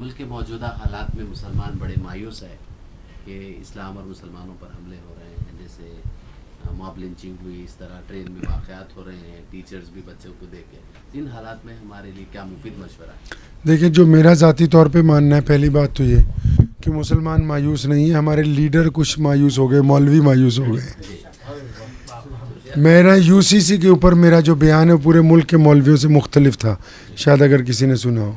ملک کے موجودہ حالات میں مسلمان بڑے مایوس ہے کہ اسلام اور مسلمانوں پر حملے ہو رہے ہیں، جیسے ماب لنچنگ ہوئی، اس طرح ٹرین میں واقعات ہو رہے ہیں، ٹیچرز بھی بچوں کو دیکھ کے، ان حالات میں ہمارے لیے کیا مفید مشورہ ہے؟ دیکھیں، جو میرا ذاتی طور پہ ماننا ہے، پہلی بات تو یہ کہ مسلمان مایوس نہیں ہے، ہمارے لیڈر کچھ مایوس ہو گئے، مولوی مایوس ہو گئے۔ میرا UCC کے اوپر میرا جو بیان ہے پورے ملک کے مولویوں سے مختلف تھا، شاید اگر کسی نے سنا ہو۔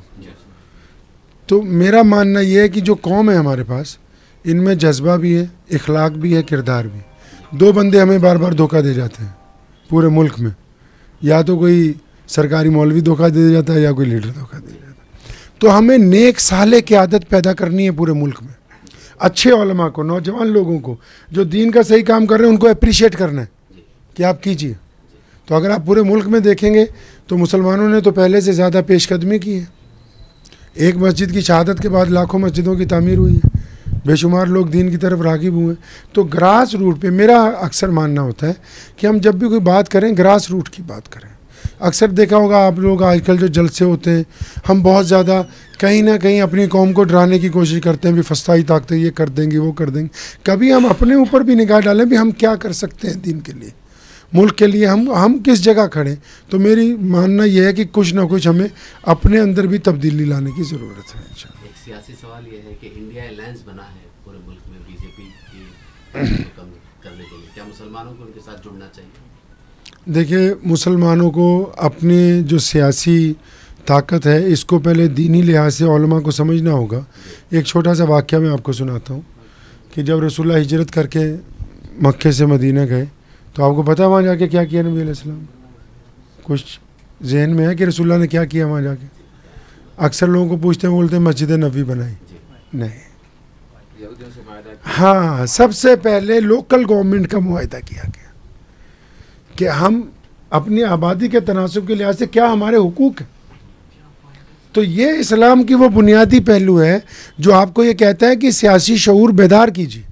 تو میرا ماننا یہ ہے کہ جو قوم ہے ہمارے پاس، ان میں جذبہ بھی ہے، اخلاق بھی ہے، کردار بھی۔ دو بندے ہمیں بار بار دھوکہ دے جاتے ہیں پورے ملک میں، یا تو کوئی سرکاری مولوی دھوکہ دے جاتا ہے یا کوئی لیڈر دھوکہ دے جاتا ہے۔ تو ہمیں نیک صالح کی عادت پیدا کرنی ہے پورے ملک میں، اچھے علماء کو، نوجوان لوگوں کو جو دین کا صحیح کام کر رہے ہیں ان کو اپریشیٹ کرنا ہے کہ آپ کیجئے۔ تو اگر آپ پورے ملک میں دیکھیں گے تو مسلمانوں نے تو پہلے سے زیادہ پیش قدمی کی ہے۔ ایک مسجد کی شہادت کے بعد لاکھوں مسجدوں کی تعمیر ہوئی ہے، بے شمار لوگ دین کی طرف راغب ہوئے ہیں۔ تو گراس روٹ پہ میرا اکثر ماننا ہوتا ہے کہ ہم جب بھی کوئی بات کریں گراس روٹ کی بات کریں۔ اکثر دیکھا ہوگا آپ لوگ آج کل جو جلسے ہوتے ہیں، ہم بہت زیادہ کہیں نہ کہیں اپنی قوم کو ڈرانے کی کوشش کرتے ہیں، بھی فسطائی طاقتیں یہ کر دیں گی، وہ کر دیں گے۔ کبھی ہم اپنے اوپر بھی نگاہ ڈالیں بھی ہم کیا کر سکتے ہیں دین کے لیے، ملک کے لیے، ہم کس جگہ کھڑے۔ تو میری ماننا یہ ہے کہ کچھ نہ کچھ ہمیں اپنے اندر بھی تبدیلی لانے کی ضرورت ہے انشاءاللہ۔ ایک سیاسی سوال یہ ہے کہ انڈیا الائنس بنا ہے پورے ملک میں BJP کی کم کرنے کے لیے، کیا مسلمانوں کو ان کے ساتھ جڑنا چاہیے؟ دیکھیں، مسلمانوں کو اپنی جو سیاسی طاقت ہے اس کو پہلے دینی لحاظ سے علماء کو سمجھنا ہوگا۔ ایک چھوٹا سا واقعہ میں آپ کو سناتا ہوں کہ جب رسول اللہ ہجرت کر کے مکے سے مدینہ گئے تو آپ کو پتہ وہاں جا کے کیا کیا نبی علیہ السلام؟ کچھ ذہن میں ہے کہ رسول اللہ نے کیا کیا وہاں جا کے؟ اکثر لوگوں کو پوچھتے ہیں، بولتے ہیں مسجد نبوی بنائی، نہیں۔ ہاں، سب سے پہلے لوکل گورنمنٹ کا معاہدہ کیا گیا کہ ہم اپنی آبادی کے تناسب کے لحاظ سے کیا ہمارے حقوق ہیں۔ تو یہ اسلام کی وہ بنیادی پہلو ہے جو آپ کو یہ کہتا ہے کہ سیاسی شعور بیدار کیجیے۔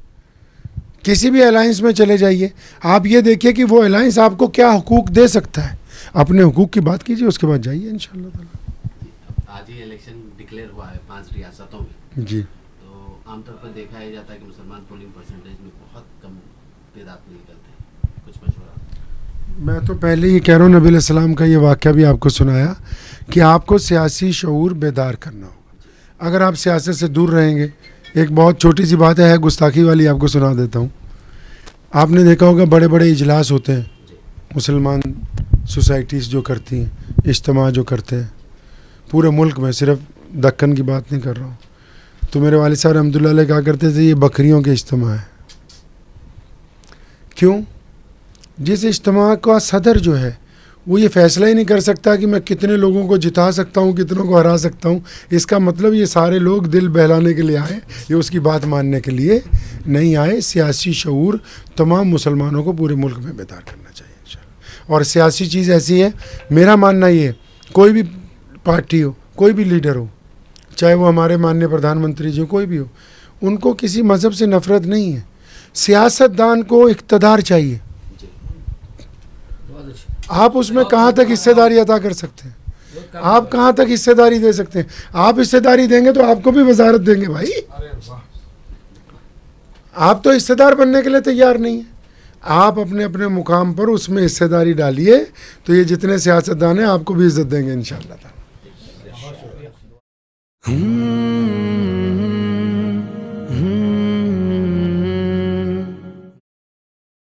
کسی بھی الائنس میں چلے جائیے، آپ یہ دیکھیے کہ وہ الائنس آپ کو کیا حقوق دے سکتا ہے، اپنے حقوق کی بات کیجیے، اس کے بعد جائیے انشاءاللہ تعالی۔ آج ہی الیکشن ڈکلیئر ہوا ہے 5 ریاستوں میں، جی، تو عام طور پر دیکھا ہی جاتا ہے کہ مسلمان پولنگ پرسنٹیج میں بہت کم تعداد میں نکلتے ہیں، کچھ مشورہ؟ میں تو پہلے ہی کہہ رہا ہوں، نبی علیہ السلام کا یہ واقعہ بھی آپ کو سنایا کہ آپ کو سیاسی شعور بیدار کرنا ہوگا۔ اگر آپ سیاست سے دور رہیں گے، ایک بہت چھوٹی سی بات ہے گستاخی والی، آپ کو سنا دیتا ہوں۔ آپ نے دیکھا ہوگا بڑے بڑے اجلاس ہوتے ہیں، مسلمان سوسائٹیز جو کرتی ہیں، اجتماع جو کرتے ہیں پورے ملک میں، صرف دکن کی بات نہیں کر رہا ہوں۔ تو میرے والد صاحب رحمۃ اللہ علیہ کہا کرتے تھے یہ بکریوں کے اجتماع ہے۔ کیوں؟ جس اجتماع کا صدر جو ہے وہ یہ فیصلہ ہی نہیں کر سکتا کہ میں کتنے لوگوں کو جتا سکتا ہوں، کتنوں کو ہرا سکتا ہوں، اس کا مطلب یہ سارے لوگ دل بہلانے کے لیے آئے، یہ اس کی بات ماننے کے لیے نہیں آئے۔ سیاسی شعور تمام مسلمانوں کو پورے ملک میں بیدار کرنا چاہیے انشاءاللہ۔ اور سیاسی چیز ایسی ہے، میرا ماننا یہ ہے، کوئی بھی پارٹی ہو، کوئی بھی لیڈر ہو، چاہے وہ ہمارے ماننیے پردھان منتری جو کوئی بھی ہو، ان کو کسی مذہب سے نفرت نہیں ہے۔ سیاست دان کو اقتدار چاہیے، آپ اس میں کہاں تک حصہ داری عطا کر سکتے ہیں، آپ کہاں تک حصہ داری دے سکتے ہیں۔ آپ حصہ داری دیں گے تو آپ کو بھی وزارت دیں گے بھائی، آپ تو حصہ دار بننے کے لیے تیار نہیں ہیں۔ آپ اپنے اپنے مقام پر اس میں حصہ داری ڈالیے تو یہ جتنے سیاستدان ہیں آپ کو بھی عزت دیں گے انشاءاللہ تعالی۔